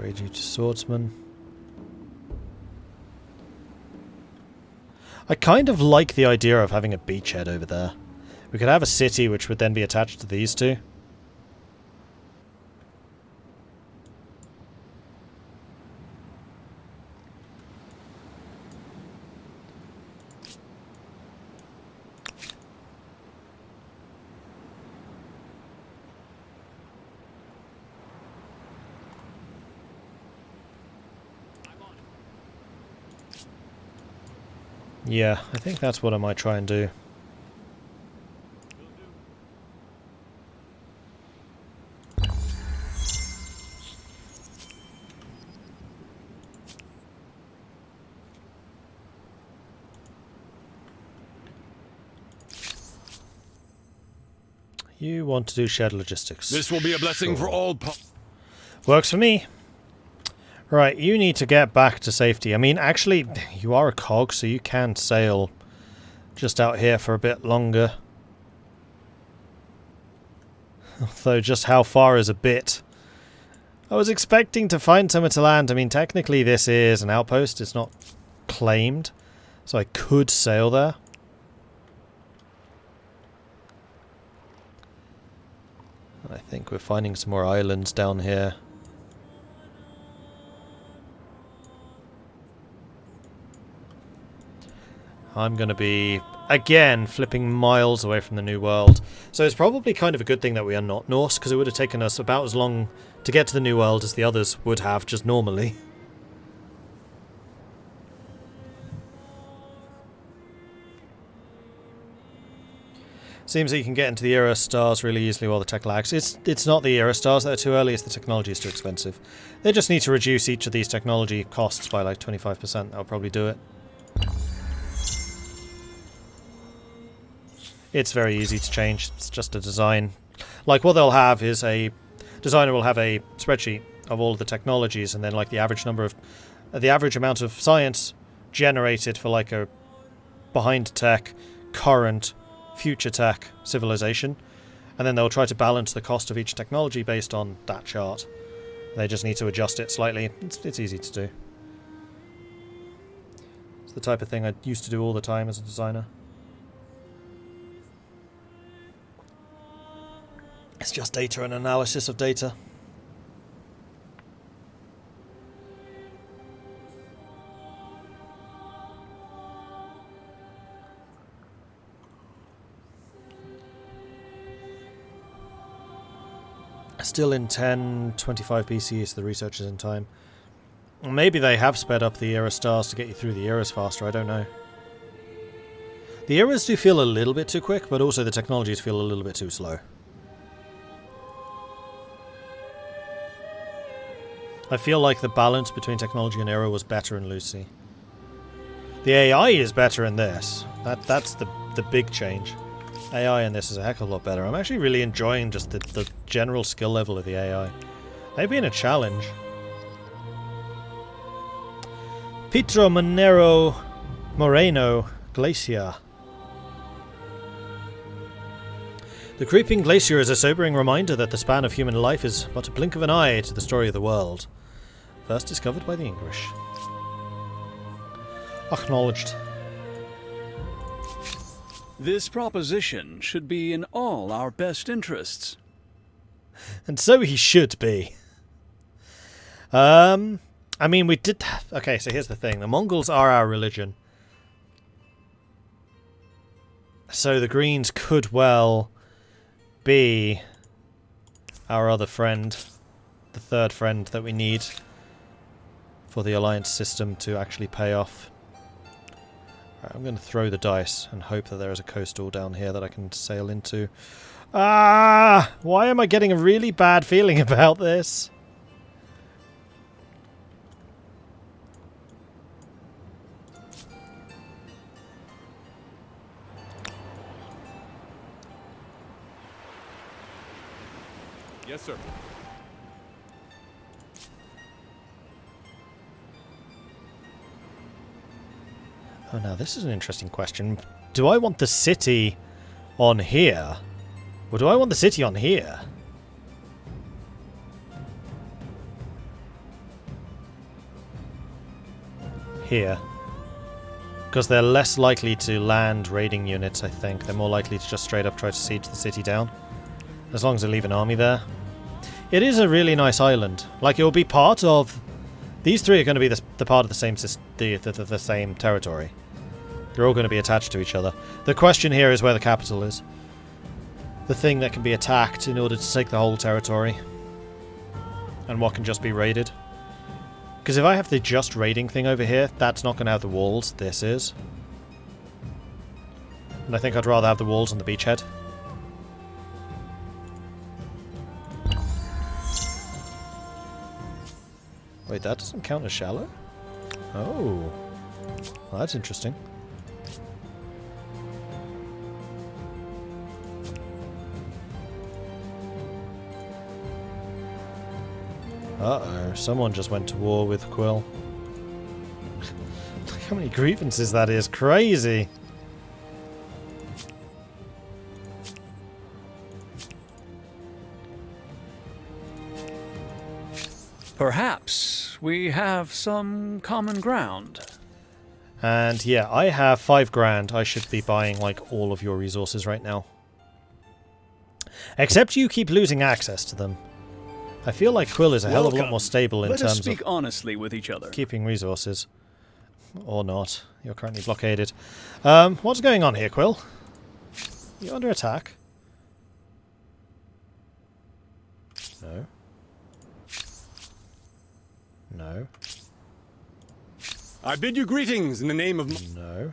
Upgrade you to swordsman. I kind of like the idea of having a beachhead over there. We could have a city which would then be attached to these two. Yeah, I think that's what I might try and do. You want to do shared logistics. This will be a blessing for all. Works for me. Right, you need to get back to safety. I mean, actually, you are a cog, so you can sail just out here for a bit longer. Although, just how far is a bit? I was expecting to find somewhere to land. I mean, technically this is an outpost. It's not claimed. So I could sail there. I think we're finding some more islands down here. I'm going to be, again, flipping miles away from the New World. So it's probably kind of a good thing that we are not Norse, because it would have taken us about as long to get to the New World as the others would have just normally. Seems that you can get into the era stars really easily while the tech lags. It's not the era stars that are too early, it's the technology is too expensive. They just need to reduce each of these technology costs by like 25%. That'll probably do it. It's very easy to change. It's just a design. Like, what they'll have is a designer will have a spreadsheet of all of the technologies, and then like the average number of the average amount of science generated for like a behind tech, current, future tech civilization, and then they'll try to balance the cost of each technology based on that chart. They just need to adjust it slightly. It's easy to do. It's the type of thing I used to do all the time as a designer. It's just data and analysis of data. Still in 1025 BC, so the research is in time. Maybe they have sped up the era stars to get you through the eras faster, I don't know. The eras do feel a little bit too quick, but also the technologies feel a little bit too slow. I feel like the balance between technology and era was better in Lucy. The AI is better in this. That's the big change. AI in this is a heck of a lot better. I'm actually really enjoying just the general skill level of the AI. They've been a challenge. Pietro Moreno Glacier. The creeping glacier is a sobering reminder that the span of human life is but a blink of an eye to the story of the world. First discovered by the English. Acknowledged. This proposition should be in all our best interests. And so he should be. I mean, we did... Okay, so here's the thing. The Mongols are our religion. So the Greens could well be our other friend. The third friend that we need for the alliance system to actually pay off. Right, I'm going to throw the dice and hope that there is a coastal down here that I can sail into. Ah! Why am I getting a really bad feeling about this? Yes, sir. Oh, now this is an interesting question. Do I want the city on here? Or do I want the city on here? Or do I want the city on here? here. Because they're less likely to land raiding units, I think. They're more likely to just straight up try to siege the city down. As long as they leave an army there. It is a really nice island. Like, it will be part of... These three are going to be the part of the same territory. They're all going to be attached to each other. The question here is where the capital is. The thing that can be attacked in order to take the whole territory. And what can just be raided. Because if I have the just raiding thing over here, that's not going to have the walls. This is. And I think I'd rather have the walls on the beachhead. Wait, that doesn't count as shallow? Oh. Well, that's interesting. Uh-oh, someone just went to war with Quill. Look how many grievances that is. Crazy! Perhaps we have some common ground. And yeah, I have 5 grand. I should be buying like all of your resources right now. Except you keep losing access to them. I feel like Quill is a hell of a lot more stable in Let us terms speak of honestly with each other. keeping resources. Or not. You're currently blockaded. What's going on here, Quill? You under attack? No. No. I bid you greetings in the name of... No.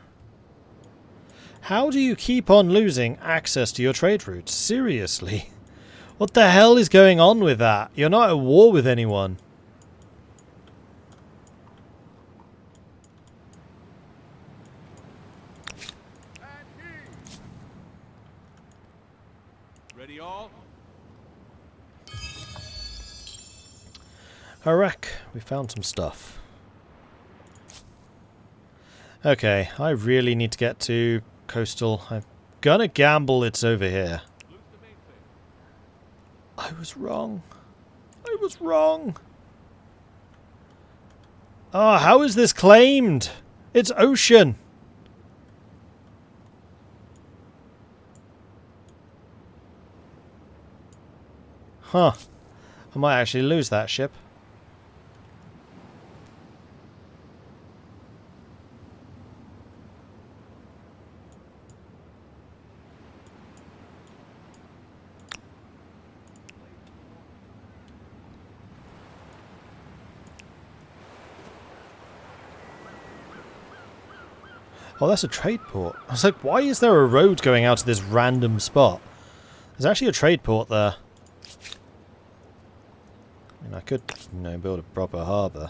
How do you keep on losing access to your trade routes? Seriously? What the hell is going on with that? You're not at war with anyone. Ready all? Harek, we found some stuff. Okay, I really need to get to coastal. I'm gonna gamble it's over here. I was wrong. I was wrong. Oh, how is this claimed? It's ocean. Huh. I might actually lose that ship. Oh, that's a trade port. I was like, why is there a road going out to this random spot? There's actually a trade port there. I mean, I could, you know, build a proper harbour.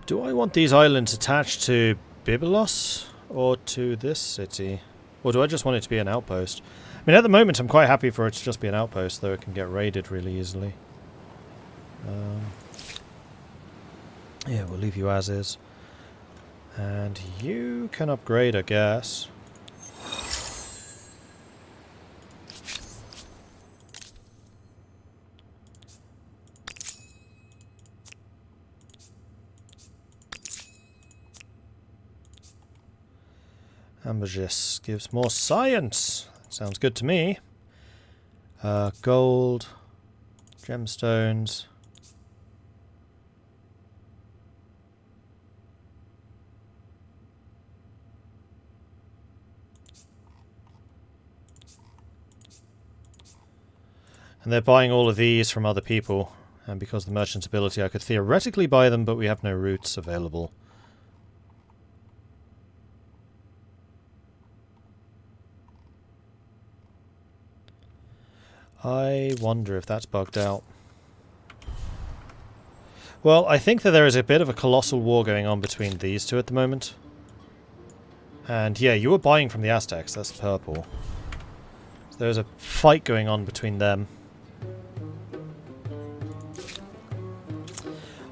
Do I want these islands attached to Byblos or to this city? Or do I just want it to be an outpost? I mean, at the moment I'm quite happy for it to just be an outpost, though it can get raided really easily. Yeah, we'll leave you as is. And you can upgrade, I guess. Ambergis gives more science. That sounds good to me. Gold, gemstones. And they're buying all of these from other people. And because of the merchant's ability, I could theoretically buy them, but we have no routes available. I wonder if that's bugged out. Well, I think that there is a bit of a colossal war going on between these two at the moment. And yeah, you were buying from the Aztecs, that's purple. So there's a fight going on between them.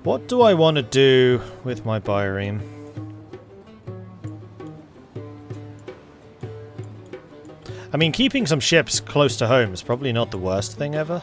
What do I want to do with my Byreme? I mean, keeping some ships close to home is probably not the worst thing ever.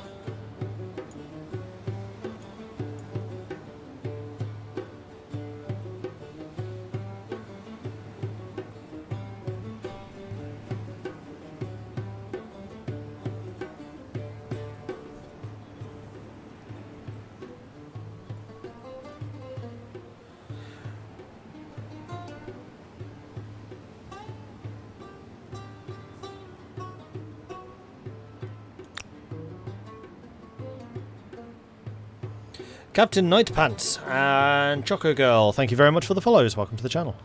Captain Nightpants and Choco Girl, thank you very much for the follows. Welcome to the channel.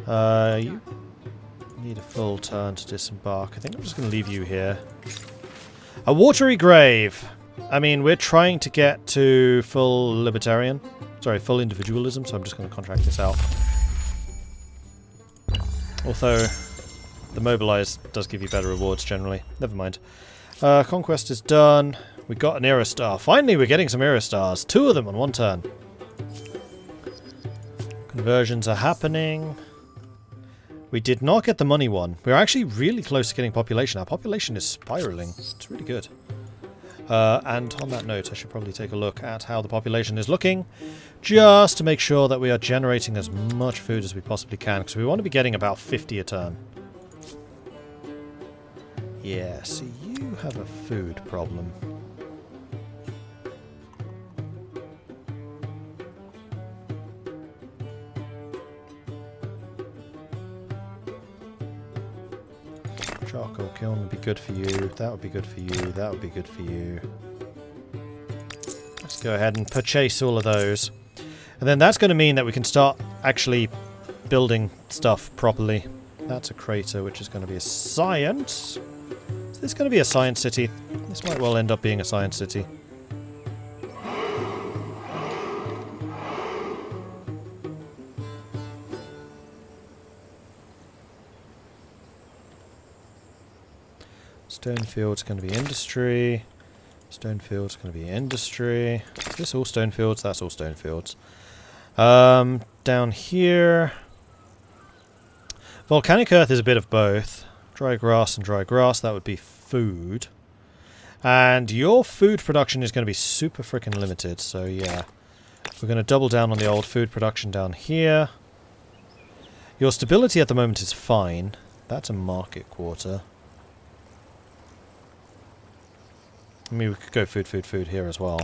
You need a full turn to disembark. I think I'm just going to leave you here. A watery grave. I mean, we're trying to get to full libertarian. Sorry, full individualism, so I'm just going to contract this out. Although, the mobilize does give you better rewards generally. Never mind. Conquest is done. We got an Era Star. Finally, we're getting some Era Stars. 2 of them on 1 turn. Conversions are happening. We did not get the money one. We're actually really close to getting population. Our population is spiraling. It's really good. And on that note, I should probably take a look at how the population is looking, just to make sure that we are generating as much food as we possibly can, because we want to be getting about 50 a turn. Yeah, so you have a food problem. Charcoal kiln would be good for you, that would be good for you, that would be good for you. Let's go ahead and purchase all of those. And then that's going to mean that we can start actually building stuff properly. That's a crater, which is going to be a science. Is this going to be a science city? This might well end up being a science city. Stonefield's going to be industry. Stonefield's going to be industry. Is this all Stonefields? That's all Stonefields. Down here... Volcanic Earth is a bit of both. Dry grass and dry grass, that would be food. And your food production is going to be super freaking limited, so yeah. We're going to double down on the old food production down here. Your stability at the moment is fine. That's a market quarter. I mean, we could go food, food, food here as well.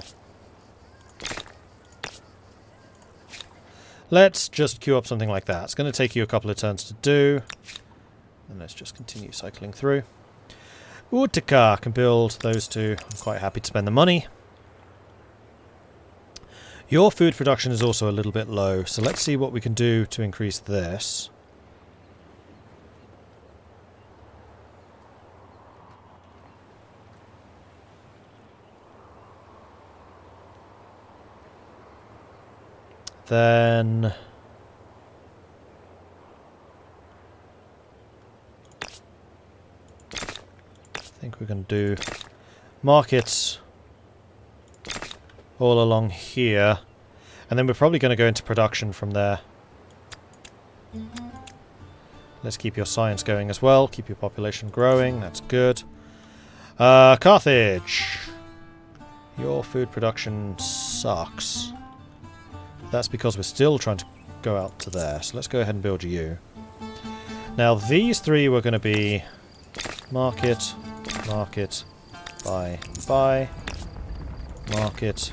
Let's just queue up something like that. It's going to take you a couple of turns to do. And let's just continue cycling through. Utica can build those two. I'm quite happy to spend the money. Your food production is also a little bit low, so let's see what we can do to increase this. Then I think we're going to do markets all along here, and then we're probably going to go into production from there. Let's keep your science going as well, keep your population growing, that's good. Carthage, your food production sucks. That's because we're still trying to go out to there. So let's go ahead and build you. Now these three were going to be market, market, buy, buy, market,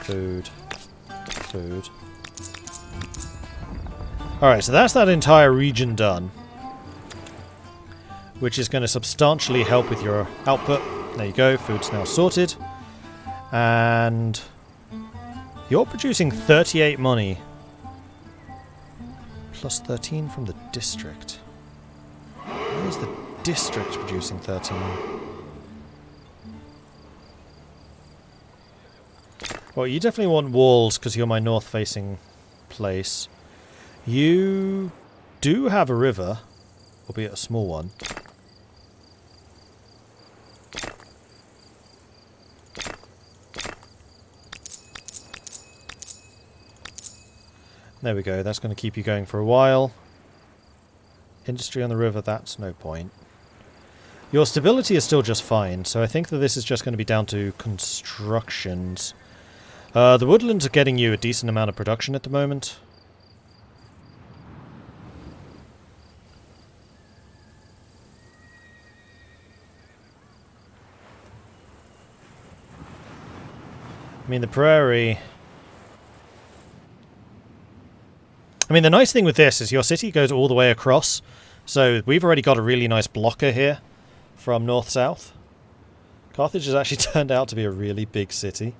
food, food. Alright, so that's that entire region done. Which is going to substantially help with your output. There you go, food's now sorted. And you're producing 38 money. Plus 13 from the district. Why is the district producing 13? Well, you definitely want walls because you're my north-facing place. You do have a river, albeit a small one. There we go, that's going to keep you going for a while. Industry on the river, that's no point. Your stability is still just fine, so I think that this is just going to be down to constructions. The woodlands are getting you a decent amount of production at the moment. I mean, the prairie... I mean, the nice thing with this is your city goes all the way across, so we've already got a really nice blocker here from north-south. Carthage has actually turned out to be a really big city.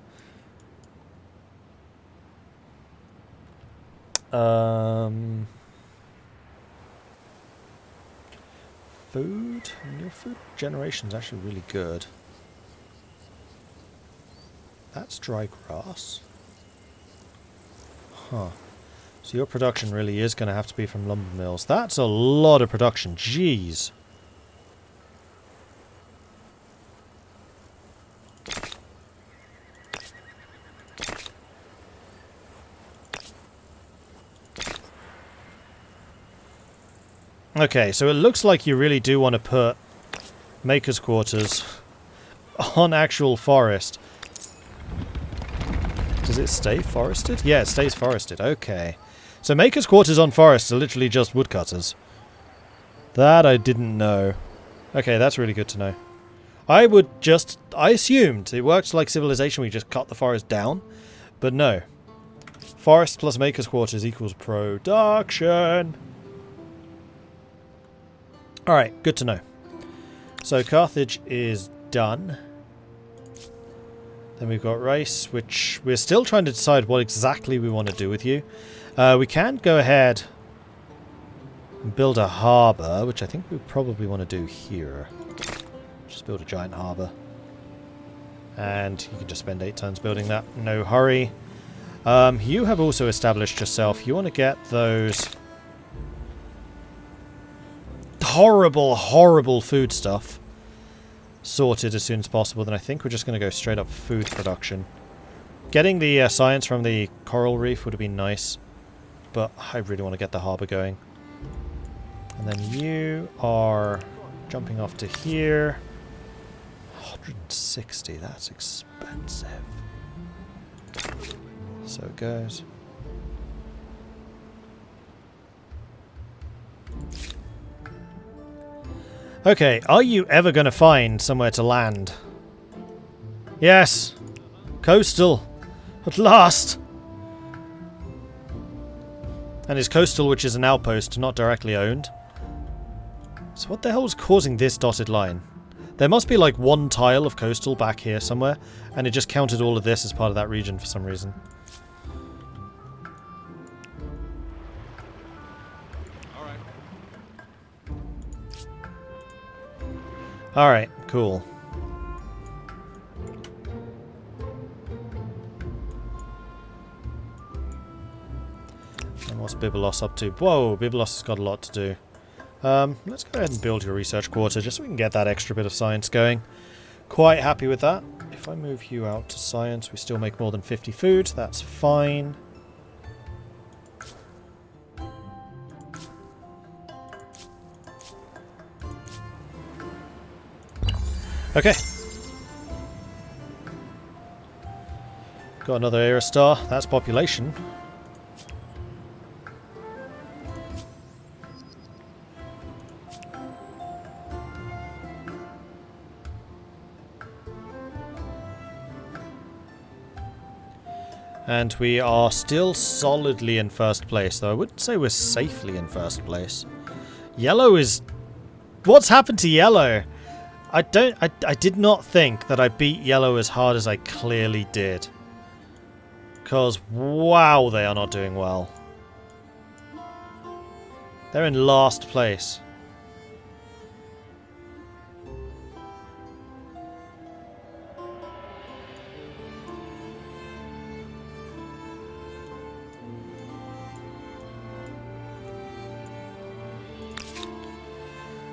Food? Your food generation's actually really good. That's dry grass. Huh. So your production really is going to have to be from lumber mills. That's a lot of production. Jeez. Okay, so it looks like you really do want to put Maker's Quarters on actual forest. Does it stay forested? Yeah, it stays forested. Okay. So Maker's Quarters on forest are literally just woodcutters. That I didn't know. Okay, that's really good to know. I assumed it works like Civilization, we just cut the forest down. But no. Forest plus Maker's Quarters equals production. Alright, good to know. So Carthage is done. Then we've got race, which we're still trying to decide what exactly we want to do with you. We can go ahead and build a harbour, which I think we probably want to do here. Just build a giant harbour. And you can just spend 8 turns building that, no hurry. You have also established yourself. You want to get those horrible, horrible food stuff sorted as soon as possible. Then I think we're just going to go straight up food production. Getting the science from the coral reef would have been nice, but I really want to get the harbour going. And then you are jumping off to here. 160, that's expensive. So it goes. Okay, are you ever going to find somewhere to land? Yes! Coastal! At last! And it's coastal, which is an outpost, not directly owned. So what the hell is causing this dotted line? There must be like one tile of coastal back here somewhere, and it just counted all of this as part of that region for some reason. Alright, cool. And what's Biblos up to? Whoa, Biblos has got a lot to do. Let's go ahead and build your research quarter just so we can get that extra bit of science going. Quite happy with that. If I move you out to science, we still make more than 50 food. That's fine. Okay. Got another era star. That's population. And we are still solidly in first place, though I wouldn't say we're safely in first place. Yellow is... What's happened to yellow? I did not think that I beat yellow as hard as I clearly did. Because, wow, they are not doing well. They're in last place.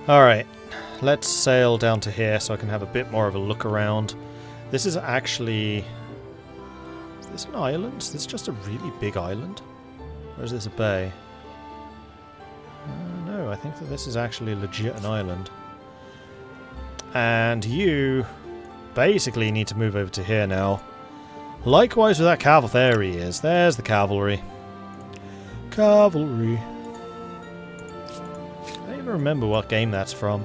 Alright, let's sail down to here so I can have a bit more of a look around. This is actually... Is this an island? Is this just a really big island? Or is this a bay? No, I think that this is actually legit an island. And you basically need to move over to here now. Likewise with that cavalry. There he is. There's the cavalry. Cavalry. I don't even remember what game that's from.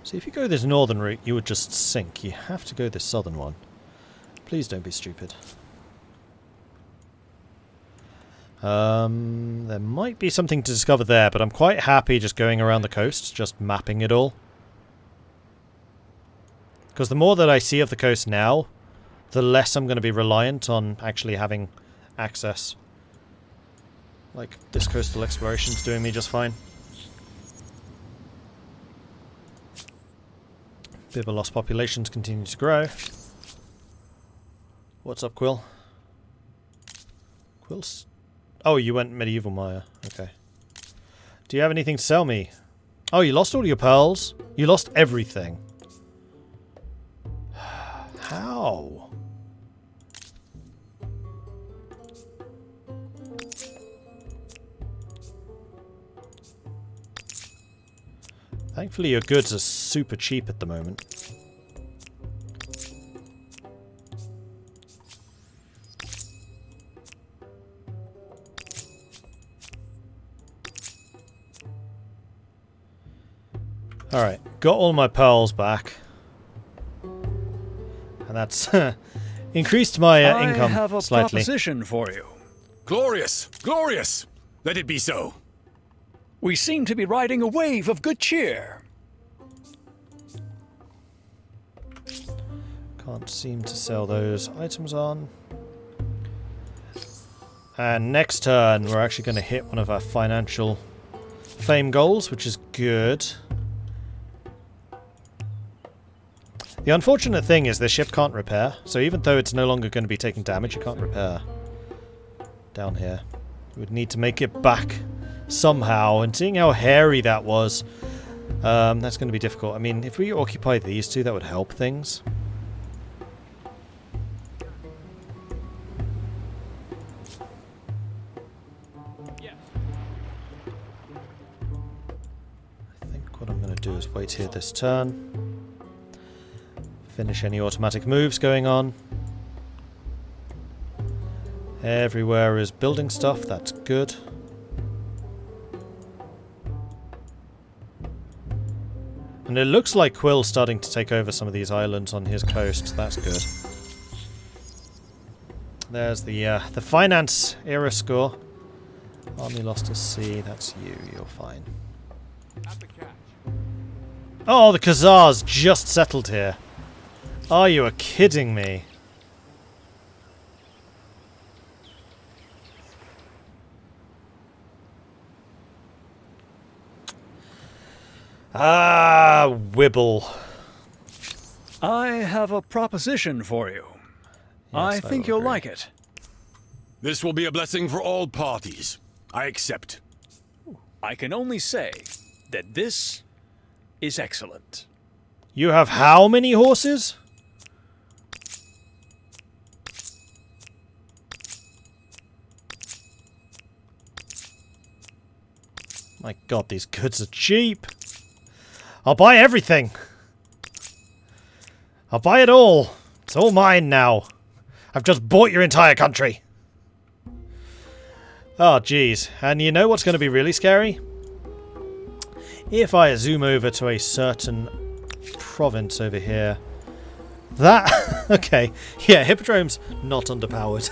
See, if you go this northern route, you would just sink. You have to go this southern one. Please don't be stupid. There might be something to discover there, but I'm quite happy just going around the coast, just mapping it all. Because the more that I see of the coast now, the less I'm going to be reliant on actually having access. Like, this coastal exploration is doing me just fine. Bit of a lost populations continue to grow. What's up, Quill? Quill's... Oh, you went medieval Maya. Okay. Do you have anything to sell me? Oh, you lost all your pearls? You lost everything. How? Thankfully your goods are super cheap at the moment. Alright, got all my pearls back. And that's increased my income slightly. I have a proposition for you. Glorious! Glorious! Let it be so. We seem to be riding a wave of good cheer. Can't seem to sell those items on. And next turn, we're actually going to hit one of our financial fame goals, which is good. The unfortunate thing is this ship can't repair, so even though it's no longer going to be taking damage, it can't repair down here. We would need to make it back somehow, and seeing how hairy that was, that's going to be difficult. I mean, if we occupy these two, that would help things. I think what I'm going to do is wait here this turn. Finish any automatic moves going on. Everywhere is building stuff, that's good. And it looks like Quill's starting to take over some of these islands on his coast. That's good. There's the finance era score. Army lost a sea. That's you. You're fine. Oh, the Khazars just settled here. Oh, you are kidding me. Ah, Wibble. I have a proposition for you. I think you'll like it. This will be a blessing for all parties. I accept. I can only say that this is excellent. You have how many horses? My god, these goods are cheap. I'll buy everything. I'll buy it all. It's all mine now. I've just bought your entire country. Oh, jeez. And you know what's going to be really scary? If I zoom over to a certain province over here. That... okay. Yeah, Hippodrome's not underpowered.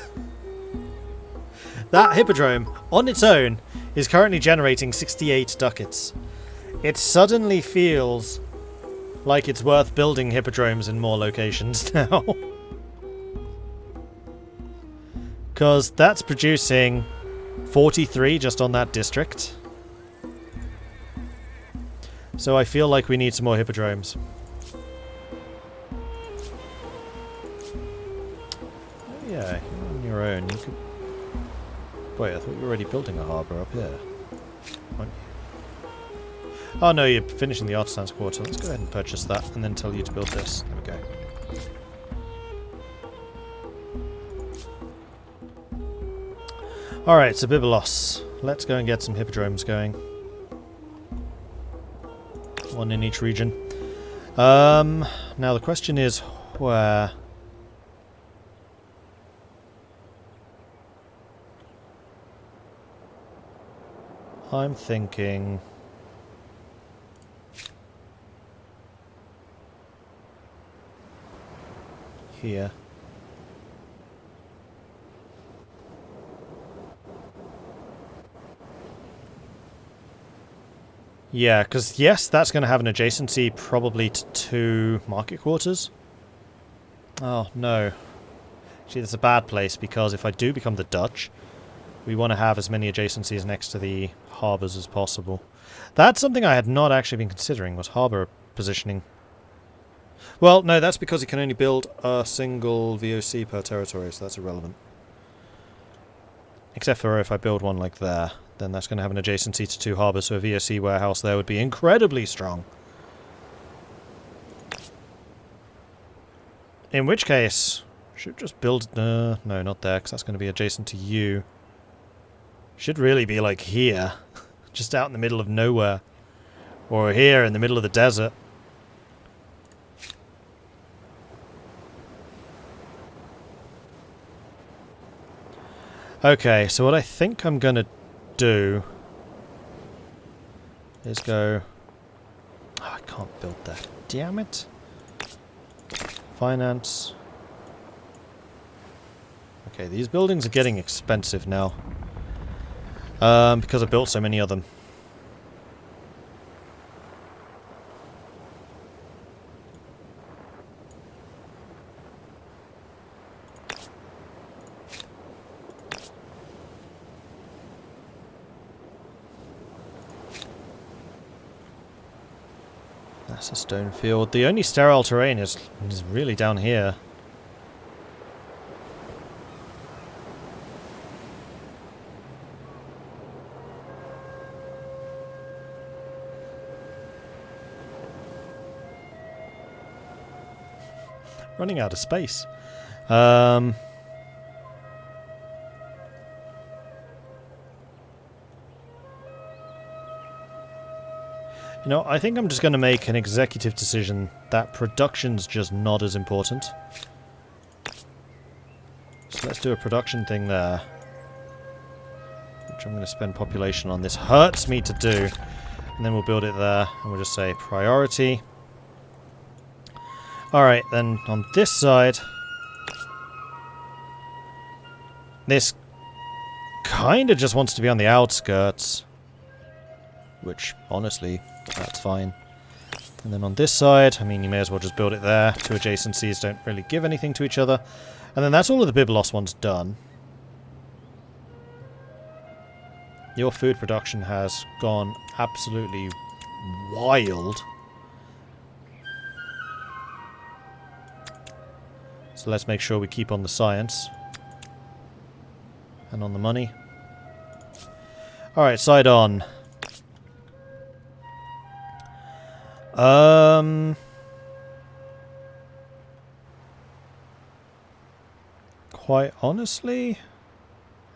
That hippodrome, on its own, is currently generating 68 ducats. It suddenly feels like it's worth building hippodromes in more locations now. Because that's producing 43 just on that district. So I feel like we need some more hippodromes. Yeah, you're on your own. You could... Wait, I thought you were already building a harbour up here. Aren't you? Oh no, you're finishing the Artisan's Quarter. Let's go ahead and purchase that and then tell you to build this. There we go. Alright, so Biblos. Let's go and get some hippodromes going. One in each region. Now the question is where... I'm thinking... here. Yeah, because yes, that's going to have an adjacency probably to 2 market quarters. Oh, no. Actually, that's a bad place, because if I do become the Dutch, we want to have as many adjacencies next to the harbours as possible. That's something I had not actually been considering, was harbour positioning. Well, no, that's because you can only build a single VOC per territory, so that's irrelevant. Except for if I build one like there, then that's going to have an adjacency to 2 harbours, so a VOC warehouse there would be incredibly strong. In which case, should just build... no, not there, because that's going to be adjacent to you. Should really be like here, just out in the middle of nowhere. Or here in the middle of the desert. Okay, so what I think I'm going to do is go... Oh, I can't build that. Damn it. Finance. Okay, these buildings are getting expensive now. Because I built so many of them. That's a stone field. The only sterile terrain is really down here. Running out of space. You know, I think I'm just going to make an executive decision that production's just not as important. So let's do a production thing there. Which I'm going to spend population on. This hurts me to do. And then we'll build it there. And we'll just say priority. Alright, then on this side... This kind of just wants to be on the outskirts. Which, honestly... That's fine. And then on this side, I mean, you may as well just build it there. 2 adjacencies don't really give anything to each other. And then that's all of the Biblos ones done. Your food production has gone absolutely wild. So let's make sure we keep on the science. And on the money. Alright, side on. Quite honestly,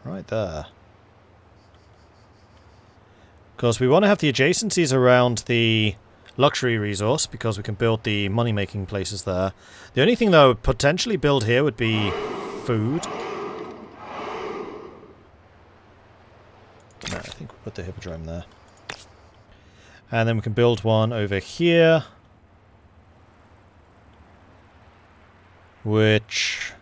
right there. Because we want to have the adjacencies around the luxury resource, because we can build the money-making places there. The only thing that I would potentially build here would be food. No, I think we'll put the hippodrome there. And then we can build one over here. Which...